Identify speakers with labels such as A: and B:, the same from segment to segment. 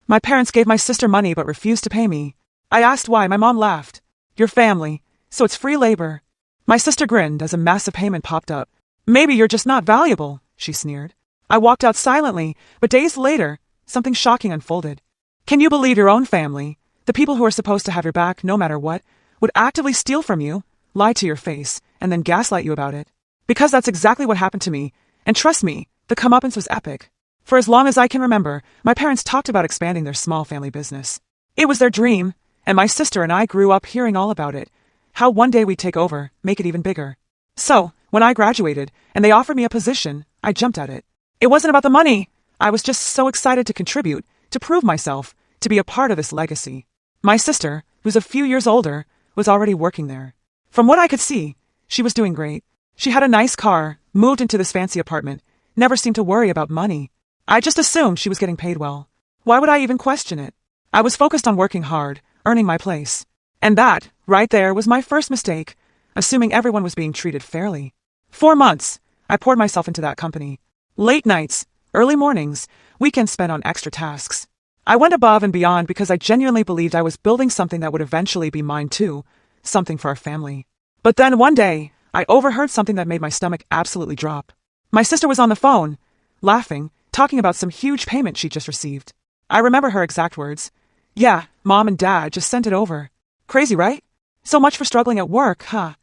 A: My parents gave my sister money but refused to pay me. I asked why. My mom laughed. Your family, so it's free labor. My sister grinned as a massive payment popped up. Maybe you're just not valuable, she sneered. I walked out silently, but days later, something shocking unfolded. Can you believe your own family, the people who are supposed to have your back no matter what, would actively steal from you, lie to your face, and then gaslight you about it? Because that's exactly what happened to me, and trust me, the comeuppance was epic. For as long as I can remember, my parents talked about expanding their small family business. It was their dream, and my sister and I grew up hearing all about it. How one day we'd take over, make it even bigger. So, when I graduated, and they offered me a position, I jumped at it. It wasn't about the money. I was just so excited to contribute, to prove myself, to be a part of this legacy. My sister, who's a few years older, was already working there. From what I could see, she was doing great. She had a nice car, moved into this fancy apartment, never seemed to worry about money. I just assumed she was getting paid well. Why would I even question it? I was focused on working hard, earning my place. And that, right there, was my first mistake, assuming everyone was being treated fairly. 4 months, I poured myself into that company. Late nights, early mornings, weekends spent on extra tasks. I went above and beyond because I genuinely believed I was building something that would eventually be mine too, something for our family. But then one day, I overheard something that made my stomach absolutely drop. My sister was on the phone, laughing, talking about some huge payment she'd just received. I remember her exact words. Yeah, Mom and Dad just sent it over. Crazy, right? So much for struggling at work, huh?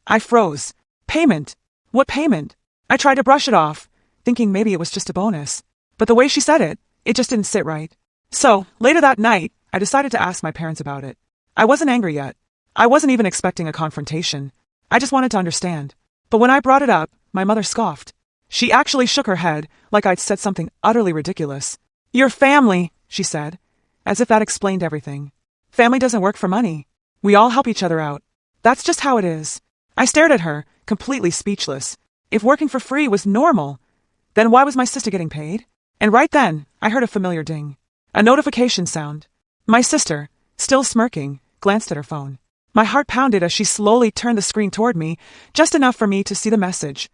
A: I froze. Payment? What payment? I tried to brush it off, thinking maybe it was just a bonus. But the way she said it, it just didn't sit right. So, later that night, I decided to ask my parents about it. I wasn't angry yet. I wasn't even expecting a confrontation. I just wanted to understand. But when I brought it up, my mother scoffed. She actually shook her head, like I'd said something utterly ridiculous. Your family, she said, as if that explained everything. Family doesn't work for money. We all help each other out. That's just how it is. I stared at her, completely speechless. If working for free was normal, then why was my sister getting paid? And right then, I heard a familiar ding. A notification sound. My sister, still smirking, glanced at her phone. My heart pounded as she slowly turned the screen toward me, just enough for me to see the message.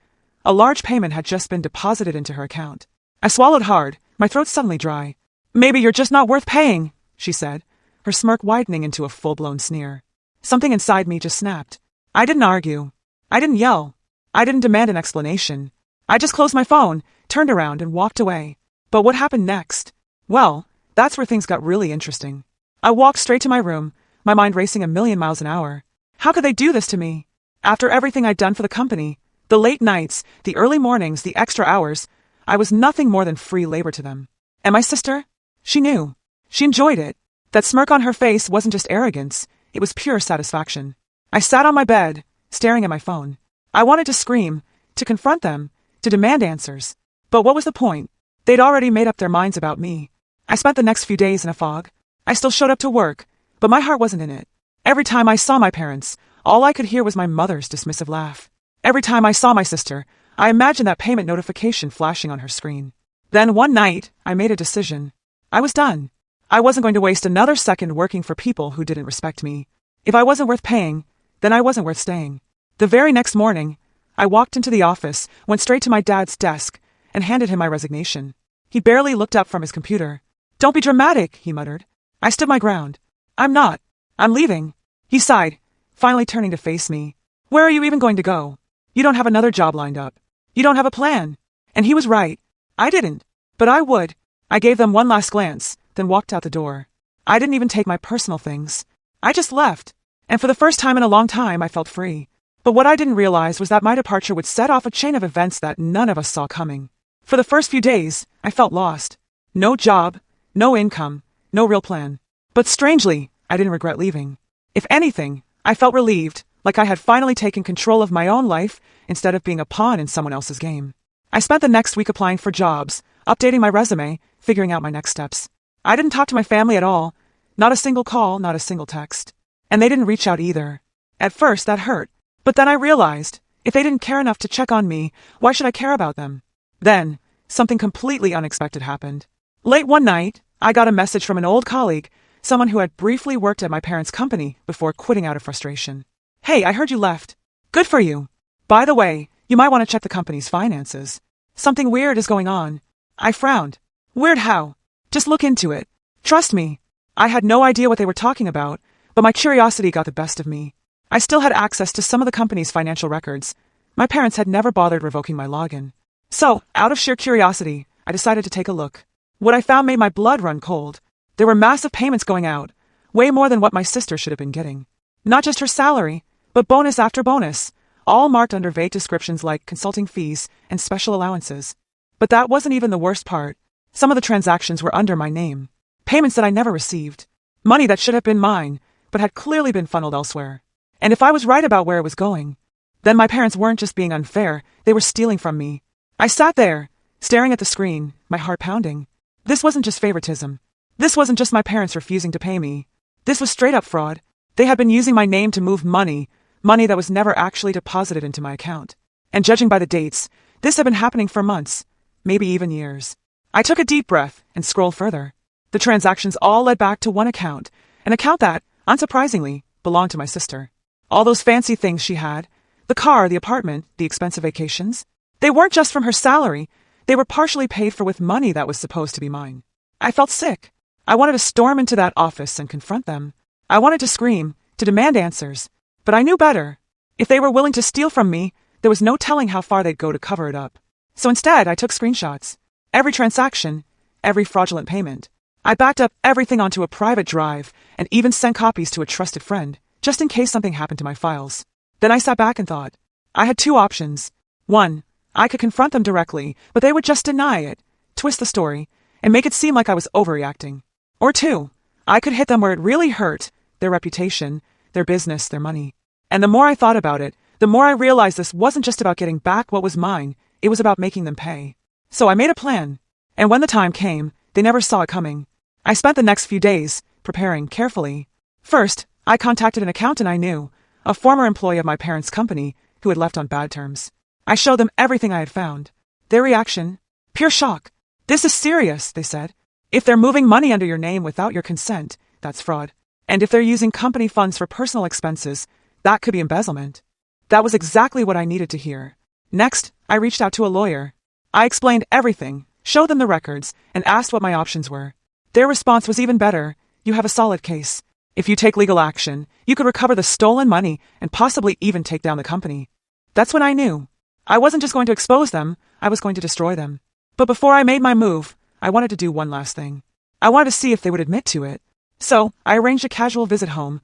A: A large payment had just been deposited into her account. I swallowed hard, my throat suddenly dry. Maybe you're just not worth paying, she said, her smirk widening into a full-blown sneer. Something inside me just snapped. I didn't argue. I didn't yell. I didn't demand an explanation. I just closed my phone, turned around, and walked away. But what happened next? Well, that's where things got really interesting. I walked straight to my room, my mind racing a million miles an hour. How could they do this to me? After everything I'd done for the company, the late nights, the early mornings, the extra hours, I was nothing more than free labor to them. And my sister? She knew. She enjoyed it. That smirk on her face wasn't just arrogance, it was pure satisfaction. I sat on my bed, staring at my phone. I wanted to scream, to confront them, to demand answers. But what was the point? They'd already made up their minds about me. I spent the next few days in a fog. I still showed up to work, but my heart wasn't in it. Every time I saw my parents, all I could hear was my mother's dismissive laugh. Every time I saw my sister, I imagined that payment notification flashing on her screen. Then one night, I made a decision. I was done. I wasn't going to waste another second working for people who didn't respect me. If I wasn't worth paying, then I wasn't worth staying. The very next morning, I walked into the office, went straight to my dad's desk, and handed him my resignation. He barely looked up from his computer. Don't be dramatic, he muttered. I stood my ground. I'm not. I'm leaving. He sighed, finally turning to face me. Where are you even going to go? You don't have another job lined up. You don't have a plan. And he was right. I didn't. But I would. I gave them one last glance, then walked out the door. I didn't even take my personal things. I just left. And for the first time in a long time, I felt free. But what I didn't realize was that my departure would set off a chain of events that none of us saw coming. For the first few days, I felt lost. No job, no income, no real plan. But strangely, I didn't regret leaving. If anything, I felt relieved, like I had finally taken control of my own life instead of being a pawn in someone else's game. I spent the next week applying for jobs, updating my resume, figuring out my next steps. I didn't talk to my family at all. Not a single call, not a single text. And they didn't reach out either. At first, that hurt. But then I realized, if they didn't care enough to check on me, why should I care about them? Then, something completely unexpected happened. Late one night, I got a message from an old colleague, someone who had briefly worked at my parents' company before quitting out of frustration. Hey, I heard you left. Good for you. By the way, you might want to check the company's finances. Something weird is going on. I frowned. Weird how? Just look into it. Trust me, I had no idea what they were talking about, but my curiosity got the best of me. I still had access to some of the company's financial records. My parents had never bothered revoking my login. So, out of sheer curiosity, I decided to take a look. What I found made my blood run cold. There were massive payments going out, way more than what my sister should have been getting. Not just her salary, but bonus after bonus, all marked under vague descriptions like consulting fees and special allowances. But that wasn't even the worst part. Some of the transactions were under my name. Payments that I never received. Money that should have been mine, but had clearly been funneled elsewhere. And if I was right about where it was going, then my parents weren't just being unfair, they were stealing from me. I sat there, staring at the screen, my heart pounding. This wasn't just favoritism. This wasn't just my parents refusing to pay me. This was straight up fraud. They had been using my name to move money that was never actually deposited into my account. And judging by the dates, this had been happening for months, maybe even years. I took a deep breath and scrolled further. The transactions all led back to one account, an account that, unsurprisingly, belonged to my sister. All those fancy things she had, the car, the apartment, the expensive vacations, they weren't just from her salary, they were partially paid for with money that was supposed to be mine. I felt sick. I wanted to storm into that office and confront them. I wanted to scream, to demand answers. But I knew better. If they were willing to steal from me, there was no telling how far they'd go to cover it up. So instead, I took screenshots. Every transaction, every fraudulent payment. I backed up everything onto a private drive and even sent copies to a trusted friend, just in case something happened to my files. Then I sat back and thought. I had two options. One, I could confront them directly, but they would just deny it, twist the story, and make it seem like I was overreacting. Or two, I could hit them where it really hurt, their reputation, their business, their money. And the more I thought about it, the more I realized this wasn't just about getting back what was mine, it was about making them pay. So I made a plan. And when the time came, they never saw it coming. I spent the next few days preparing carefully. First, I contacted an accountant I knew, a former employee of my parents' company who had left on bad terms. I showed them everything I had found. Their reaction? Pure shock. This is serious, they said. If they're moving money under your name without your consent, that's fraud. And if they're using company funds for personal expenses, that could be embezzlement. That was exactly what I needed to hear. Next, I reached out to a lawyer. I explained everything, showed them the records, and asked what my options were. Their response was even better. You have a solid case. If you take legal action, you could recover the stolen money and possibly even take down the company. That's when I knew. I wasn't just going to expose them, I was going to destroy them. But before I made my move, I wanted to do one last thing. I wanted to see if they would admit to it. So, I arranged a casual visit home,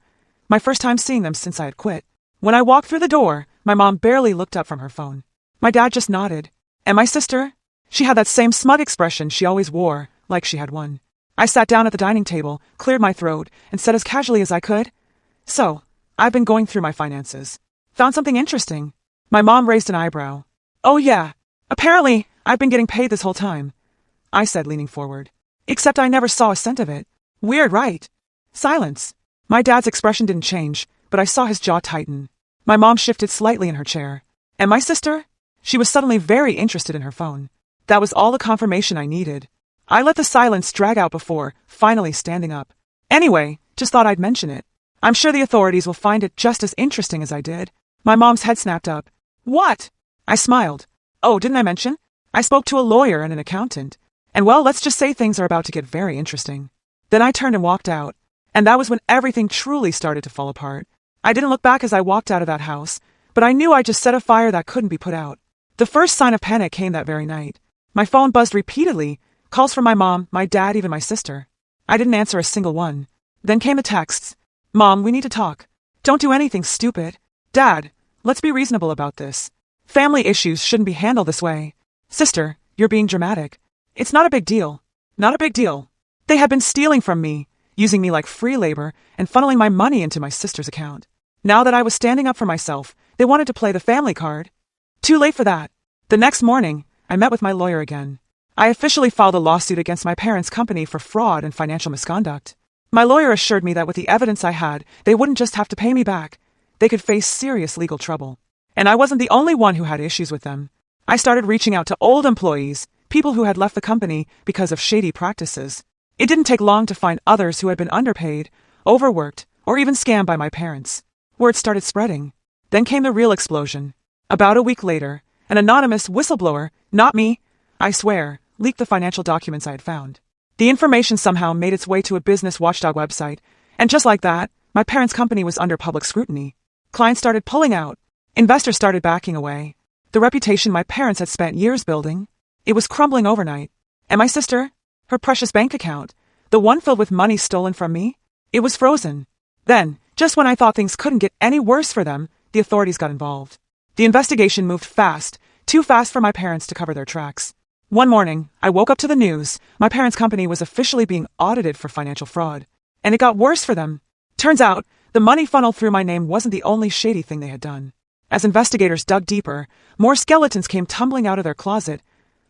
A: my first time seeing them since I had quit. When I walked through the door, my mom barely looked up from her phone. My dad just nodded. And my sister? She had that same smug expression she always wore, like she had won. I sat down at the dining table, cleared my throat, and said as casually as I could, "So, I've been going through my finances. Found something interesting." My mom raised an eyebrow. "Oh yeah, apparently, I've been getting paid this whole time," I said, leaning forward. "Except I never saw a cent of it. Weird, right?" Silence. My dad's expression didn't change, but I saw his jaw tighten. My mom shifted slightly in her chair. And my sister? She was suddenly very interested in her phone. That was all the confirmation I needed. I let the silence drag out before, finally standing up. "Anyway, just thought I'd mention it. I'm sure the authorities will find it just as interesting as I did." My mom's head snapped up. "What?" I smiled. "Oh, didn't I mention? I spoke to a lawyer and an accountant. And well, let's just say things are about to get very interesting." Then I turned and walked out. And that was when everything truly started to fall apart. I didn't look back as I walked out of that house, but I knew I just set a fire that couldn't be put out. The first sign of panic came that very night. My phone buzzed repeatedly, calls from my mom, my dad, even my sister. I didn't answer a single one. Then came the texts. "Mom, we need to talk. Don't do anything stupid. Dad, let's be reasonable about this. Family issues shouldn't be handled this way. Sister, you're being dramatic. It's not a big deal. Not a big deal." They had been stealing from me, using me like free labor, and funneling my money into my sister's account. Now that I was standing up for myself, they wanted to play the family card. Too late for that. The next morning, I met with my lawyer again. I officially filed a lawsuit against my parents' company for fraud and financial misconduct. My lawyer assured me that with the evidence I had, they wouldn't just have to pay me back. They could face serious legal trouble. And I wasn't the only one who had issues with them. I started reaching out to old employees, people who had left the company because of shady practices. It didn't take long to find others who had been underpaid, overworked, or even scammed by my parents. Word started spreading. Then came the real explosion. About a week later, an anonymous whistleblower, not me, I swear, leaked the financial documents I had found. The information somehow made its way to a business watchdog website, and just like that, my parents' company was under public scrutiny. Clients started pulling out. Investors started backing away. The reputation my parents had spent years building, it was crumbling overnight. And my sister, her precious bank account, the one filled with money stolen from me, it was frozen. Then, just when I thought things couldn't get any worse for them, the authorities got involved. The investigation moved fast, too fast for my parents to cover their tracks. One morning, I woke up to the news. My parents' company was officially being audited for financial fraud. And it got worse for them. Turns out, the money funneled through my name wasn't the only shady thing they had done. As investigators dug deeper, more skeletons came tumbling out of their closet.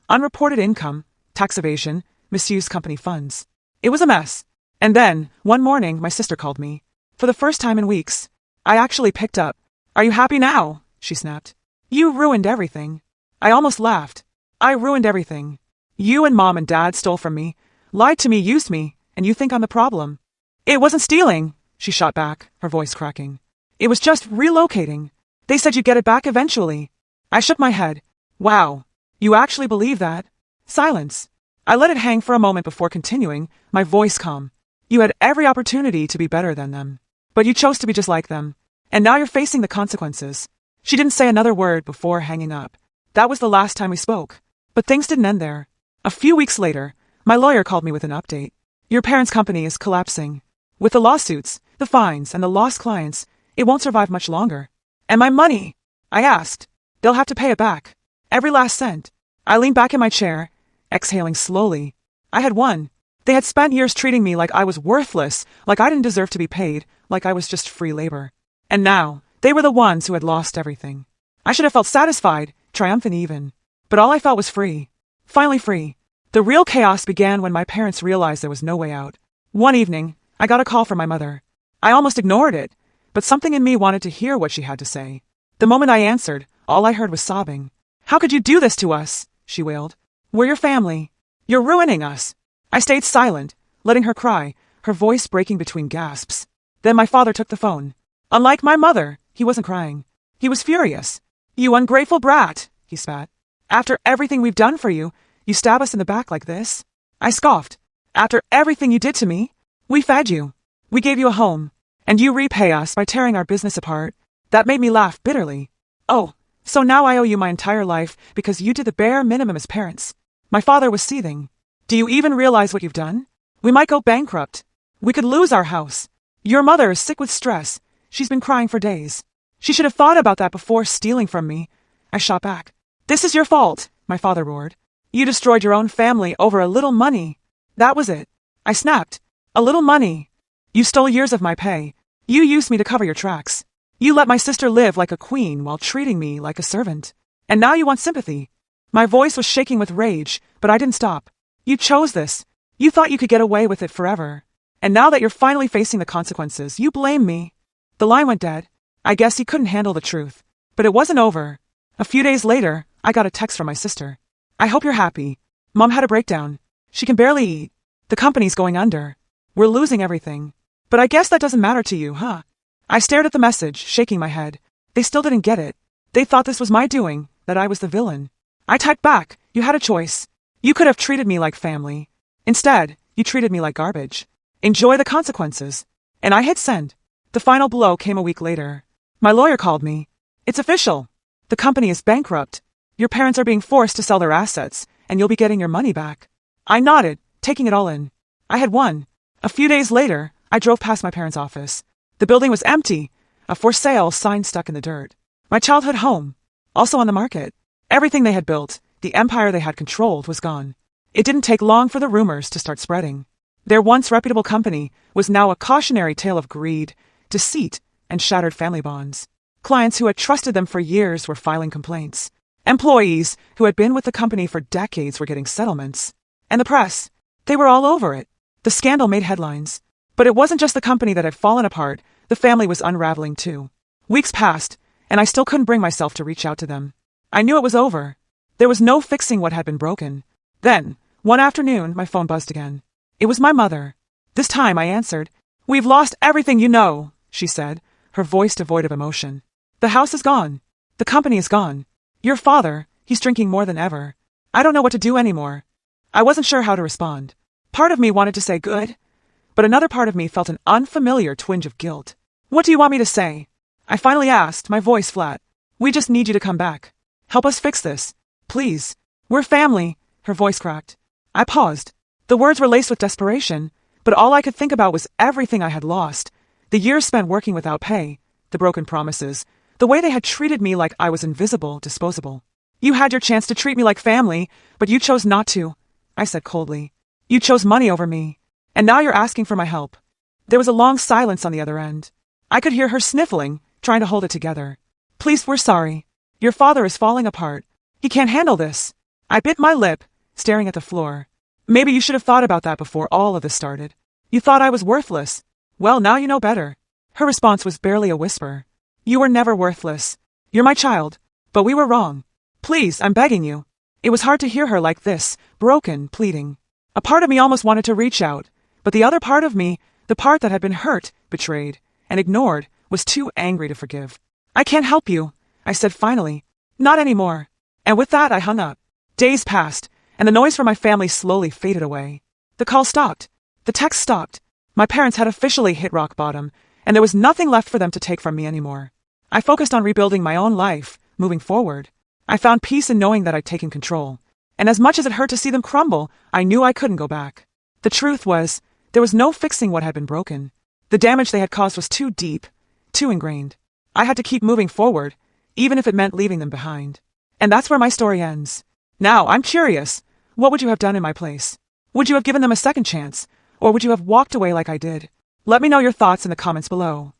A: Unreported income, tax evasion, misused company funds. It was a mess. And then, one morning, my sister called me. For the first time in weeks, I actually picked up. "Are you happy now?" she snapped. "You ruined everything." I almost laughed. "I ruined everything. You and Mom and Dad stole from me, lied to me, used me, and you think I'm the problem." "It wasn't stealing," she shot back, her voice cracking. "It was just relocating. They said you'd get it back eventually." I shook my head. "Wow, you actually believe that?" Silence. I let it hang for a moment before continuing, my voice calm. "You had every opportunity to be better than them. But you chose to be just like them. And now you're facing the consequences." She didn't say another word before hanging up. That was the last time we spoke. But things didn't end there. A few weeks later, my lawyer called me with an update. "Your parents' company is collapsing. With the lawsuits, the fines, and the lost clients, it won't survive much longer." "And my money?" I asked. "They'll have to pay it back. Every last cent." I leaned back in my chair, exhaling slowly. I had won. They had spent years treating me like I was worthless, like I didn't deserve to be paid, like I was just free labor. And now, they were the ones who had lost everything. I should have felt satisfied, triumphant even. But all I felt was free. Finally free. The real chaos began when my parents realized there was no way out. One evening, I got a call from my mother. I almost ignored it, but something in me wanted to hear what she had to say. The moment I answered, all I heard was sobbing. "How could you do this to us?" she wailed. "We're your family. You're ruining us." I stayed silent, letting her cry, her voice breaking between gasps. Then my father took the phone. Unlike my mother, he wasn't crying. He was furious. "You ungrateful brat," he spat. "After everything we've done for you, you stab us in the back like this?" I scoffed. "After everything you did to me? We fed you. We gave you a home. And you repay us by tearing our business apart?" That made me laugh bitterly. "Oh, so now I owe you my entire life because you did the bare minimum as parents." My father was seething. "Do you even realize what you've done? We might go bankrupt. We could lose our house. Your mother is sick with stress. She's been crying for days. She should have thought about that before stealing from me." I shot back. "This is your fault," my father roared. "You destroyed your own family over a little money." That was it. I snapped. "A little money. You stole years of my pay. You used me to cover your tracks. You let my sister live like a queen while treating me like a servant. And now you want sympathy." My voice was shaking with rage, but I didn't stop. "You chose this. You thought you could get away with it forever. And now that you're finally facing the consequences, you blame me." The line went dead. I guess he couldn't handle the truth. But it wasn't over. A few days later, I got a text from my sister. "I hope you're happy. Mom had a breakdown. She can barely eat. The company's going under. We're losing everything. But I guess that doesn't matter to you, huh?" I stared at the message, shaking my head. They still didn't get it. They thought this was my doing, that I was the villain. I typed back, "You had a choice. You could have treated me like family. Instead, you treated me like garbage. Enjoy the consequences." And I hit send. The final blow came a week later. My lawyer called me. "It's official. The company is bankrupt. Your parents are being forced to sell their assets, and you'll be getting your money back." I nodded, taking it all in. I had won. A few days later, I drove past my parents' office. The building was empty, a for sale sign stuck in the dirt. My childhood home, also on the market. Everything they had built, the empire they had controlled, was gone. It didn't take long for the rumors to start spreading. Their once reputable company was now a cautionary tale of greed, deceit, and shattered family bonds. Clients who had trusted them for years were filing complaints. Employees who had been with the company for decades were getting settlements. And the press, they were all over it. The scandal made headlines. But it wasn't just the company that had fallen apart, the family was unraveling too. Weeks passed, and I still couldn't bring myself to reach out to them. I knew it was over. There was no fixing what had been broken. Then, one afternoon, my phone buzzed again. It was my mother. This time I answered. "We've lost everything you know," she said, her voice devoid of emotion. "The house is gone. The company is gone. Your father, he's drinking more than ever. I don't know what to do anymore." I wasn't sure how to respond. Part of me wanted to say good, but another part of me felt an unfamiliar twinge of guilt. What do you want me to say? I finally asked, my voice flat. We just need you to come back. Help us fix this. Please. We're family, her voice cracked. I paused. The words were laced with desperation, but all I could think about was everything I had lost. The years spent working without pay, the broken promises, the way they had treated me like I was invisible, disposable. You had your chance to treat me like family, but you chose not to, I said coldly. You chose money over me, and now you're asking for my help. There was a long silence on the other end. I could hear her sniffling, trying to hold it together. Please, we're sorry. Your father is falling apart. He can't handle this. I bit my lip, staring at the floor. Maybe you should have thought about that before all of this started. You thought I was worthless. Well, now you know better. Her response was barely a whisper. You were never worthless. You're my child. But we were wrong. Please, I'm begging you. It was hard to hear her like this, broken, pleading. A part of me almost wanted to reach out, but the other part of me, the part that had been hurt, betrayed, and ignored, was too angry to forgive. I can't help you, I said finally. Not anymore. And with that I hung up. Days passed, and the noise from my family slowly faded away. The call stopped. The text stopped. My parents had officially hit rock bottom, and there was nothing left for them to take from me anymore. I focused on rebuilding my own life, moving forward. I found peace in knowing that I'd taken control. And as much as it hurt to see them crumble, I knew I couldn't go back. The truth was, there was no fixing what had been broken. The damage they had caused was too deep, too ingrained. I had to keep moving forward, even if it meant leaving them behind. And that's where my story ends. Now, I'm curious. What would you have done in my place? Would you have given them a second chance? Or would you have walked away like I did? Let me know your thoughts in the comments below.